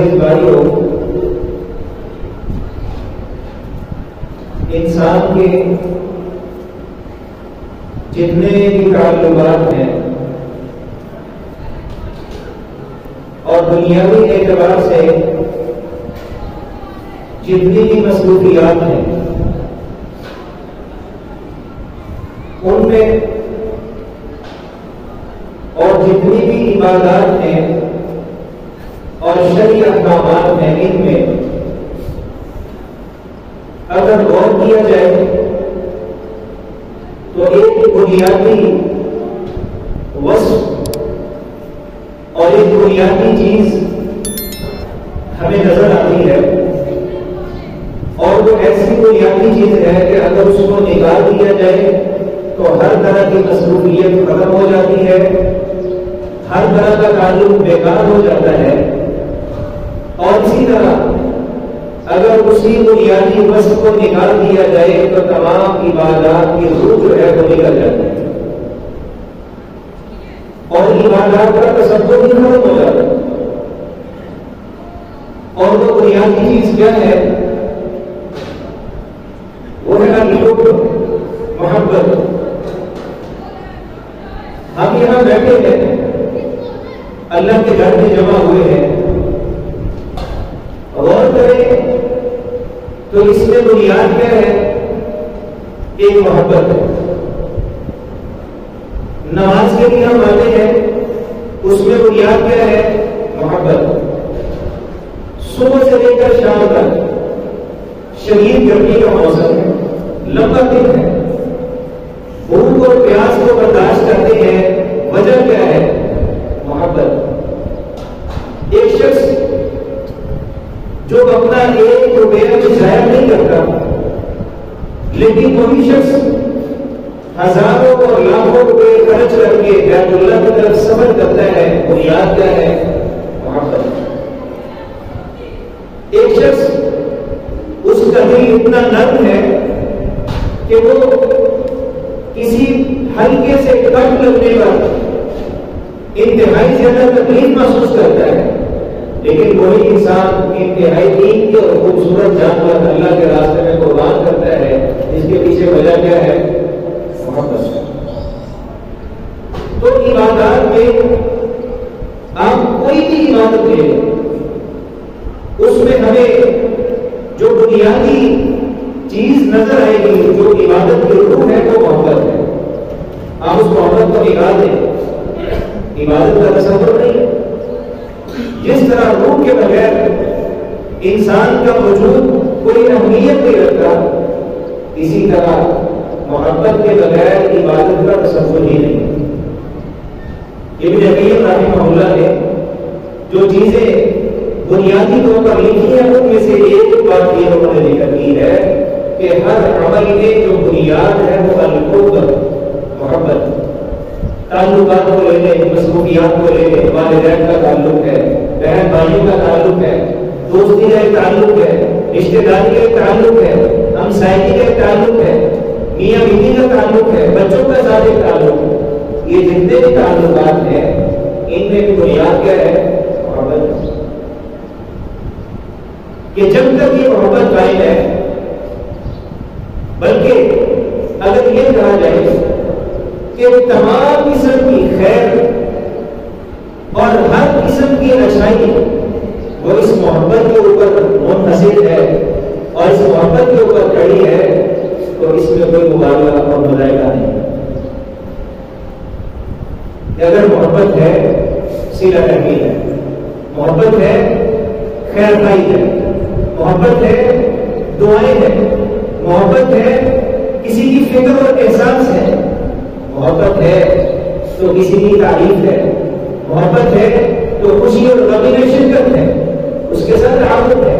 عزیز بھائیوں، انسان کے جتنے بھی تعلقات ہیں اور دنیاوی اعتبار سے جتنی بھی مصروفیات ہیں، ان میں اور جتنی بھی عبادات ہیں اور شرعی احکامات ہیں، ان میں اگر غور کیا جائے تو ایک بنیادی وصف اور ایک بنیادی چیز ہمیں نظر آتی ہے، اور وہ ایسی بنیادی چیز ہے کہ اگر اس کو نکال دیا جائے تو ہر طرح کی مصروفیت ختم ہو جاتی ہے، ہر طرح کا تعلق بیکار ہو جاتا ہے، اور اسی طرح اگر اسی بنیادی وصف کو نکال دیا جائے تو تمام عبادات کی روح جو ہے وہ نکل جاتی ہے اور عبادات کا تصور ہی ختم ہو جاتا ہے۔ اور وہ بنیادی چیز کیا ہے؟ وہ ہے الحب، محبت۔ ہم یہاں بیٹھے ہیں، اللہ کے گھر میں جمع ہوئے ہیں، غور کریں تو اس میں بنیاد کیا ہے؟ ایک محبت ہے۔ نماز کے لیے ہم آتے ہیں، اس میں بنیاد کیا ہے؟ محبت۔ صبح سے لے کر شام تک شدید گرمی کا موسم ہے، لمبا دن ہے، بھوک اور پیاس کو برداشت کرتے ہیں، وجہ کیا ہے؟ محبت۔ ایک شخص جو اپنا ایک روپیہ بھی ضائع نہیں کرتا، لیکن وہی شخص ہزاروں اور لاکھوں روپے خرچ کر کے بیت اللہ کی طرف سفر کرتا ہے، بنیاد کیا ہے؟ محبت۔ ایک شخص اس کا دل اتنا نرم ہے کہ وہ کسی ہلکے سے کٹ لگنے پر انتہائی زیادہ تکلیف محسوس کرتا ہے، لیکن وہی انسان انتہائی قیمتی اور خوبصورت جانور اللہ کے راستے میں قربان کرتا ہے، اس کے پیچھے وجہ کیا ہے؟ محبت۔ تو عبادات میں آپ کوئی بھی عبادت لے لیں، اس میں ہمیں جو بنیادی چیز نظر آئے گی، جو عبادت کی روح ہے، وہ محبت ہے۔ آپ اس محبت کو نکال دیں، عبادت کا تصور نہیں ہے۔ جس طرح روح کے بغیر انسان کا وجود کوئی اہمیت نہیں رکھتا، اسی طرح محبت کے بغیر عبادت کا تصور ہی نہیں۔ ابن قیم رحمہ اللہ نے جو چیزیں بنیادی طور پر لکھی ہیں، ان میں سے ایک بات یہ انہوں نے ذکر کی ہے کہ ہر عمل میں جو بنیاد ہے وہ الحب، محبت۔ تعلقات کو لے لیں، مصروفیات کو لے لیں، والدین کا تعلق ہے، بہن بھائیوں کا تعلق ہے، دوستی کا ایک تعلق ہے، رشتے داری کا ایک تعلق ہے، ہمسائیگی کا ایک تعلق ہے، میاں بیوی کا تعلق ہے، بچوں کا ساتھ ایک تعلق ہے۔ یہ جتنے بھی تعلقات ہیں، ان میں بنیاد کیا ہے؟ محبت۔ کہ جب تک یہ محبت قائم ہے، بلکہ اگر یہ کہا جائے کہ تمام قسم کی خیر اور ہر قسم کی اچھائی وہ اس محبت کے اوپر منحصر ہے اور اس محبت کے اوپر کھڑی ہے، تو اس میں کوئی مقابلہ اور مظاہرہ نہیں۔ اگر محبت ہے، صلہ رحمی ہے، محبت ہے، خیر خائی ہے، محبت ہے، دعائیں ہیں، محبت ہے، کسی کی فکر اور احساس ہے، محبت ہے تو کسی کی تعریف ہے، محبت ہے تو خوشی اور غمی میں شرکت ہے، اس کے ساتھ تعاون ہے۔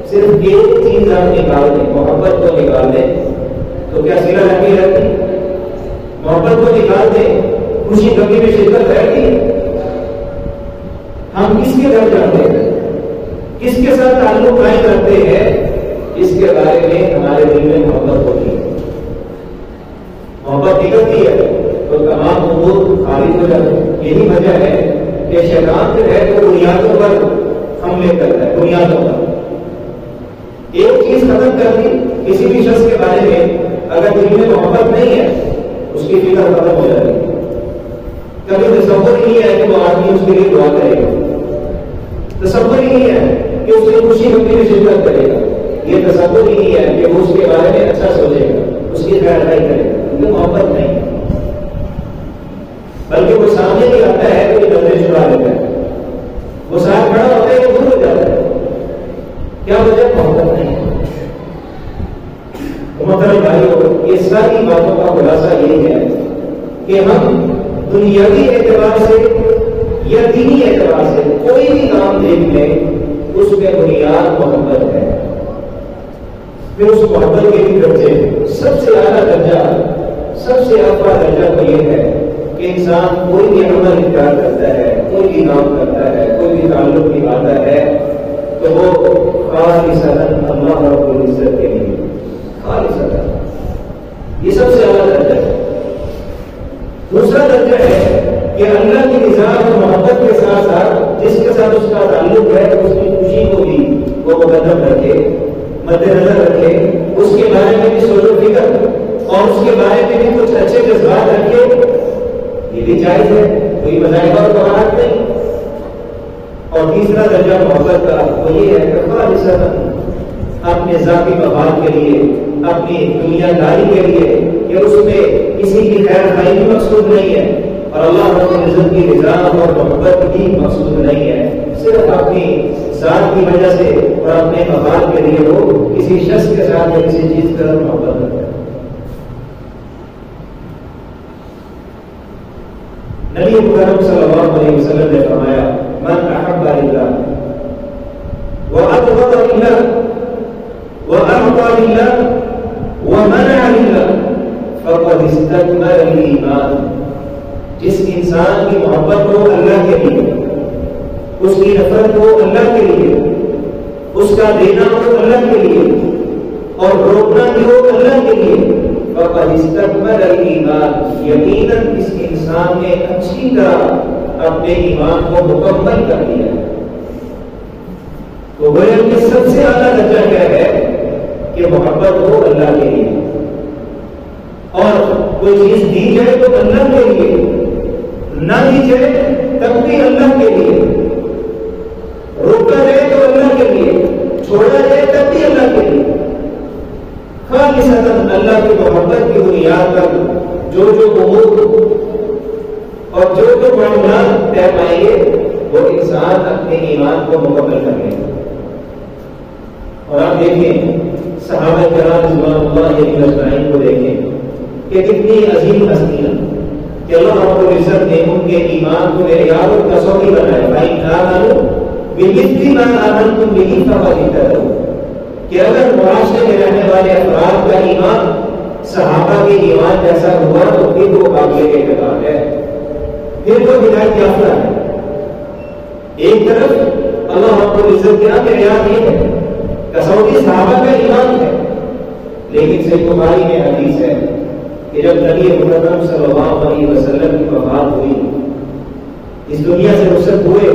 صرف ایک چیز آپ نکال دیں، محبت کو نکال دیں تو کیا صلہ رحمی رہتی؟ محبت کو نکال دیں، خوشی غمی میں شرکت رہتی؟ ہم کس کے گھر جاتے ہیں، کس کے ساتھ تعلق قائم رکھتے ہیں، اس کے بارے میں ہمارے دل میں محبت ہوتی ہے۔ محبت نکلتی ہے تو تمام امور خارج ہو جاتے ہیں۔ یہی وجہ ہے کہ شیطان جو ہے وہ بنیادوں پر حملے حملے کرتا ہے بنیادوں پر. ایک چیز ختم کر دی, کسی بھی شخص کے بارے میں اگر دل میں محبت نہیں ہے اس کی فکر ختم ہو جاتی ہے. کبھی تصور ہی نہیں ہے کہ وہ آدمی اس کے لیے دعا کرے گا, تصور ہی نہیں ہے کہ اس کی خوشی غمی میں شرکت کرے گا, یہ تصور ہی نہیں ہے کہ وہ اس کے بارے میں اچھا سوچے گا, اس کی خیر خائی کرے گا, کیونکہ محبت نہیں ہے. بلکہ وہ سامنے بھی آتا ہے تو یہ نظریں چھڑا لیتا ہے, وہ ساتھ کھڑا ہوتا ہے وہ دور ہو جاتا ہے. کیا وجہ؟ محبت نہیں ہے. محترم بھائیوں, یہ ساری باتوں کا خلاصہ یہ ہے کہ ہم دنیاوی اعتبار سے یا دینی اعتبار سے کوئی بھی کام دیکھ لیں اس میں بنیاد محبت ہے. پھر اس محبت کے بھی درجے, سب سے اعلیٰ درجہ, سب سے اعلیٰ درجہ تو یہ ہے کہ انسان کوئی بھی عمل اختیار کرتا ہے, کوئی بھی کام کرتا ہے, کوئی بھی تعلق نبھاتا ہے تو وہ خالصتاً اللہ رب العزت کے لیے, خالصتاً. یہ سب سے اعلیٰ درجہ ہے. دوسرا درجہ ہے کہ اللہ کی رضا اور محبت کے ساتھ ساتھ جس کے ساتھ اس کا تعلق ہے اس کی خوشی کو بھی وہ مقدم رکھے, مد نظر رکھے, اس کے بارے میں بھی سوچ و فکر اور اس کے بارے میں بھی کچھ اچھے جذبات رکھے. یہ بھی جائز ہے, کوئی مذاہب اور قواعد نہیں. اور تیسرا درجہ محبت کا وہ یہ ہے کہ خالصتاً اپنے ذاتی مفاد کے لیے, اپنی دنیا داری کے لیے, کہ اس میں کسی کی خیر خائی بھی مقصود نہیں ہے اور اللہ رب العزت کی رضا اور محبت بھی مقصود نہیں ہے, صرف اپنی ذات کی وجہ سے اور اپنے مفاد کے لیے وہ کسی شخص کے ساتھ یا کسی چیز کی طرف محبت کرتا ہے. نبی مکرم صلی اللہ علیہ وسلم نے فرمایا من احب للہ وابغض للہ واعطى للہ ومنع للہ فقد استكمل الایمان. جس انسان کی محبت ہو اللہ کے لیے, اس کی نفرت ہو اللہ کے لیے, اس کا دینا ہو اللہ کے لیے اور روکنا بھی ہو اللہ کے لیے, فقد استكمل الایمان, یقیناً اس انسان نے اچھی طرح اپنے ایمان کو مکمل کر لیا ہے. تو گویا کہ سب سے اعلیٰ درجہ کیا ہے کہ محبت ہو اللہ کے لیے, اور کوئی چیز دی جائے تو اللہ کے لیے, نہ دی جائے تب بھی اللہ کے لیے, روکا جائے تو اللہ کے لیے, چھوڑا جائے تب بھی اللہ کے لیے. خالصتاً اللہ کی محبت کی بنیاد پر جو امور اور جو معاملات طے پائیں گے وہ انسان اپنے ایمان کو مکمل کر لے گا. اور آپ دیکھیں صحابہ کرام رضوان اللہ علیہم اجمعین کو دیکھیں کہ کتنی عظیم ہستیاں کہ اللہ رب العزت نے ان کے ایمان کو معیار اور کسوٹی بنایا. بھائی آمنوا بمثل ما آمنتم به فقد اهتدوا, کہ اگر معاشرے میں رہنے والے افراد کا ایمان صحابہ کے ایمان جیسا ہوا تو پھر وہ قابل اعتبار ہے, پھر وہ ہدایت یافتہ ہے. ایک طرف اللہ رب العزت کے معیار یہ ہے, کسوٹی صحابہ کا ایمان ہے, لیکن صحیح بخاری میں حدیث ہے کہ جب نبی محترم صلی اللہ علیہ وسلم کی وفات ہوئی, اس دنیا سے رخصت ہوئے,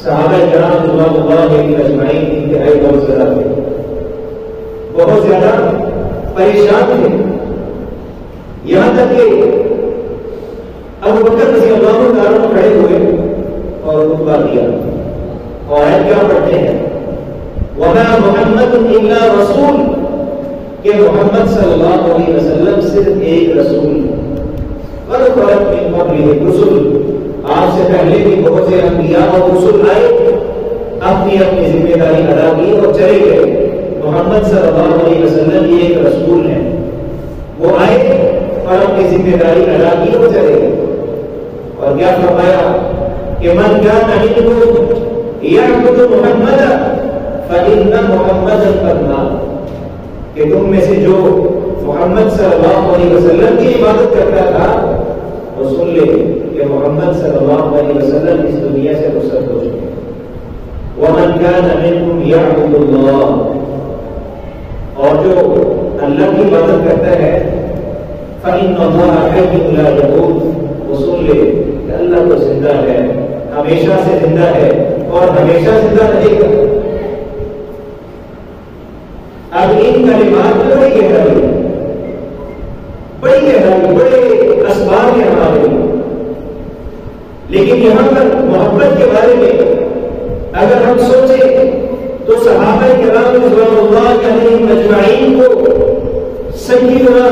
صحابہ کرام رضوان اللہ علیہم اجمعین انتہائی بہت زیادہ تھے, بہت زیادہ پریشان تھے. یہاں تک کہ ابو بکر رضی اللہ عنہ کھڑے ہوئے اور خطبہ دیا, اور آیت کیا پڑھتے ہیں, وَمَا مُحَمَّدٌ إِلَّا رَسُولٌ, کہ محمد صلی اللہ علیہ وسلم صرف ایک رسول, قَدْ خَلَتْ مِن قَبْلِهِ الرُّسُلُ, آپ سے پہلے بھی بہت سے انبیاء اور رسول آئے, اپنی اپنی ذمہ داری ادا کی اور چلے گئے. محمد صلی اللہ علیہ وسلم یہ ایک رسول ہیں, وہ آئے اور اپنی ذمہ داری ادا کی اور چلے گئے. اور کیا فرمایا کہ من كان منكم يعبد محمدا فإن محمدا قد مات, کہ تم میں سے جو محمد صلی اللہ علیہ وسلم کی عبادت کرتا تھا وہ سن لے کہ محمد صلی اللہ علیہ وسلم اس دنیا سے رخصت ہو چکے. ومن كان منكم يعبد الله, اور جو اللہ کی عبادت کرتا ہے فإن الله حي لا يموت, وہ سن لے کہ اللہ تو زندہ ہے, ہمیشہ سے زندہ ہے, اور ہمیشہ زندہ رہے گا۔ اب ان کلمات میں بڑی گہرائی، بڑے اسباب ہیں ہمارے لیے، لیکن یہاں پر محبت کے بارے میں اگر ہم سوچیں تو صحابہ کرام رضوان اللہ علیہم اجمعین کو سیدنا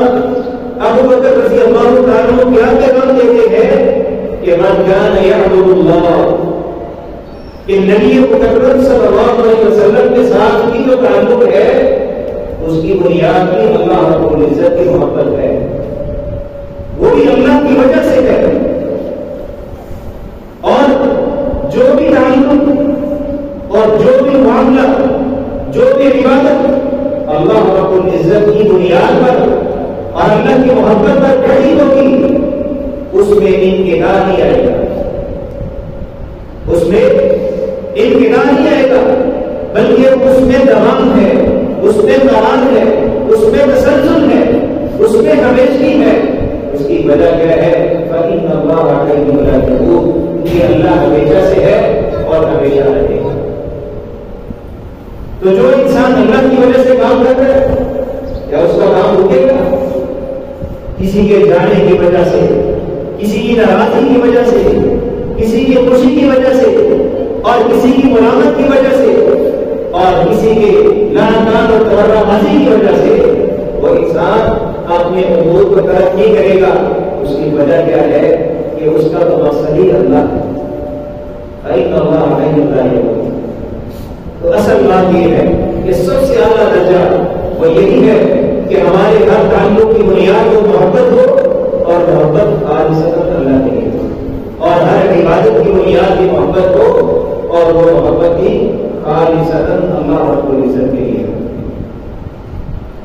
ابو بکر رضی اللہ تعالیٰ عنہ کیا پیغام دیتے ہیں کہ من کان یعبد اللہ، کہ نبی مکرم صلی اللہ علیہ وسلم کے ساتھ کی جو تعلق ہے اس کی بنیاد بھی اللہ رب العزت کی محبت ہے، وہ بھی اللہ کی وجہ سے ہے، اور جو بھی تعلق اور جو بھی معاملہ جو بھی عبادت اللہ رب العزت کی بنیاد پر اور اللہ کی محبت پر کھڑی ہوگی اس میں انقطاع نہیں آئے گا، اس میں انقطاع نہیں آئے گا، بلکہ اس میں دوام ہے، اس میں قرار ہے، اس میں تسلسل ہے، اس میں ہمیشگی ہے۔ اس کی وجہ کیا ہے؟ فَإِنَّ اللَّهَ حَيٌّ لَا يَمُوتُ، کہ اللہ ہمیشہ سے ہے اور ہمیشہ رہے گا۔ تو جو انسان اللہ کی وجہ سے کام کر رہا ہے کیا اس کا کام رکے گا؟ کسی کے جانے کی وجہ سے، کسی کی ناراضگی کی وجہ سے، کسی کی خوشی کی وجہ سے، اور کسی کی ملامت کی وجہ سے، اور کسی کے لعنتان اور تبرہ بازی کی وجہ سے وہ انسان اپنے امور کو ترک نہیں کرے گا۔ اس کی وجہ کیا ہے؟ کہ اس کا تو مقصد ہی اللہ ہے۔ فَإِنَّ اللَّهَ حَيٌّ لَا يَمُوتُ۔ تو اصل بات یہ ہے کہ سب سے اعلیٰ درجہ وہ یہی ہے کہ ہمارے ہر تعلق کی بنیاد کو محبت ہو، اور محبت خالصتاً اللہ کے لیے ہو، اور ہر عبادت کی بنیاد کی محبت ہو، اور وہ محبت بھی خالصتاً اللہ رب العزت کے لیے ہو۔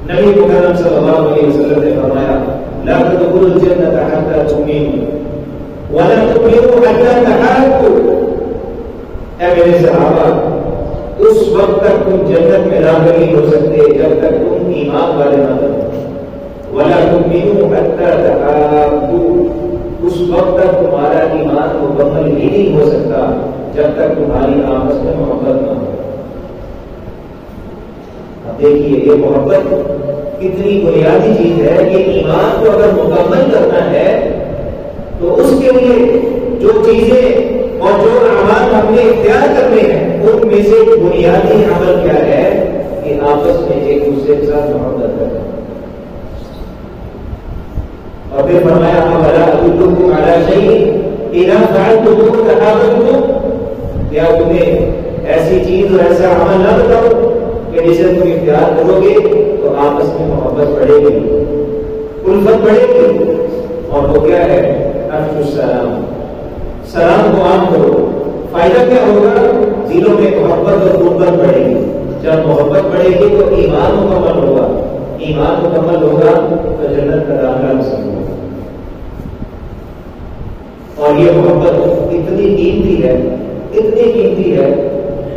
نبی مکرم صلی اللہ علیہ وسلم نے فرمایا لا تدخلوا الجنة حتى تؤمنوا ولا تؤمنوا حتى تحابوا، اے میرے صحابہ اس وقت تک تم جنت میں داخل نہیں ہو سکتے جب تک تم ایمان والے نہ بنو، ولا تؤمنوا حتى تحابوا، اس وقت تک تمہارا ایمان مکمل ہی نہیں ہو سکتا جب تک تمہاری آپس میں محبت نہ ہو۔ اب دیکھیے یہ محبت کتنی بنیادی چیز ہے کہ ایمان کو اگر مکمل کرنا ہے تو اس کے لیے جو چیزیں اور جو اعمال ہم نے اختیار کرنے ہیں ان میں سے بنیادی عمل کیا ہے کہ آپس میں ایک دوسرے کے ساتھ محبت کرنا۔ اور پھر فرمایا وَلَا أَدُلُّكُمْ عَلَىٰ شَيْءٍ إِذَا فَعَلْتُمُوهُ تَحَابَبْتُمْ، کیا تمہیں ایسی چیز اور ایسا عمل نہ بتاؤ کہ جسے تم اختیار کرو گے تو آپس میں محبت بڑھے گی، الفت بڑھے گی، اور وہ کیا ہے؟ افشوا السلام، سلام کو عام کرو۔ فائدہ کیا ہوگا؟ دلوں میں محبت اور قربت بڑھے گی، جب محبت بڑھے گی تو ایمان مکمل ہوگا، ایمان مکمل ہوگا تو جنت کا داخلہ حاصل ہوگا۔ اور یہ محبت اتنی قیمتی ہے، اتنی قیمتی ہے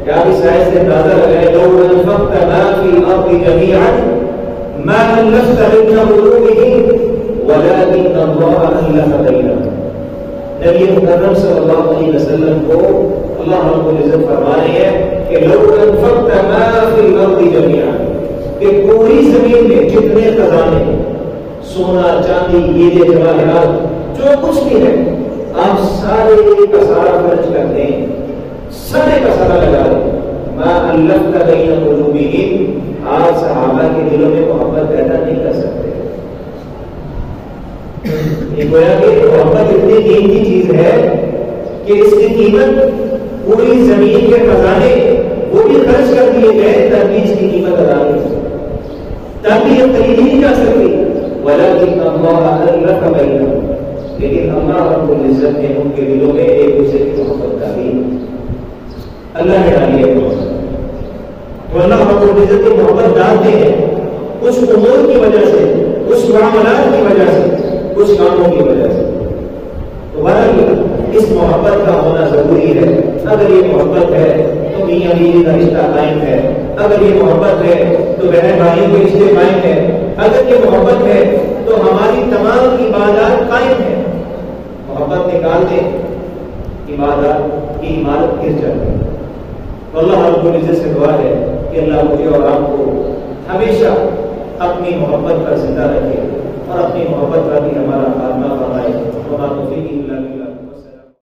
کہ آپ اس آیت سے اندازہ لگائیں لو انفقت ما فی الارض جميعا ما الفت بین قلوبهم ولكن اللہ الف بینہم۔ نبی مکرم صلی اللہ علیہ وسلم کو اللہ رب العزت فرما رہے ہیں کہ لو انفقت ما فی الارض جميعا، کہ پوری زمین میں جتنے خزانے، سونا چاندی ہیرے جواہرات جو کچھ بھی ہے آپ سارے کا سارا خرچ کر دیں، سارے کا سارا لگا دیں، ما الفت بین قلوبهم، آپ صحابہ کے دلوں میں محبت پیدا نہیں کر سکتے۔ یہ گویا کہ محبت اتنی قیمتی چیز ہے کہ اس کی قیمت پوری زمین کے خزانے وہ بھی خرچ کر دیے گئے تاکہ اس کی قیمت ادا نہیں ہو سکتی، تاکہ یہ خریدی نہیں جا سکتی۔ ولكن اللہ الف بینہم، لیکن اللہ رب العزت نے ان کے دلوں میں ایک دوسرے کی محبت ڈالی، اللہ نے ڈالی ہے محبت۔ تو اللہ رب العزت کی محبت ڈالتے ہیں کچھ امور کی وجہ سے، کچھ معاملات کی وجہ سے، کچھ کاموں کی وجہ سے۔ تو بہرحال اس محبت کا ہونا ضروری ہے۔ اگر یہ محبت ہے تو میاں بیوی کا رشتہ قائم ہے، اگر یہ محبت ہے تو بہن بھائیوں کے رشتے قائم ہے، اگر یہ محبت ہے تو ہماری تمام عبادات قائم ہیں۔ محبت نکال دیں عبادات کی عمارت گر جاتی ہے۔ تو اللہ رب العزت سے دعا ہے کہ اللہ مجھے اور آپ کو ہمیشہ اپنی محبت پر زندہ رکھے اور اپنی محبت کا بھی ہمارا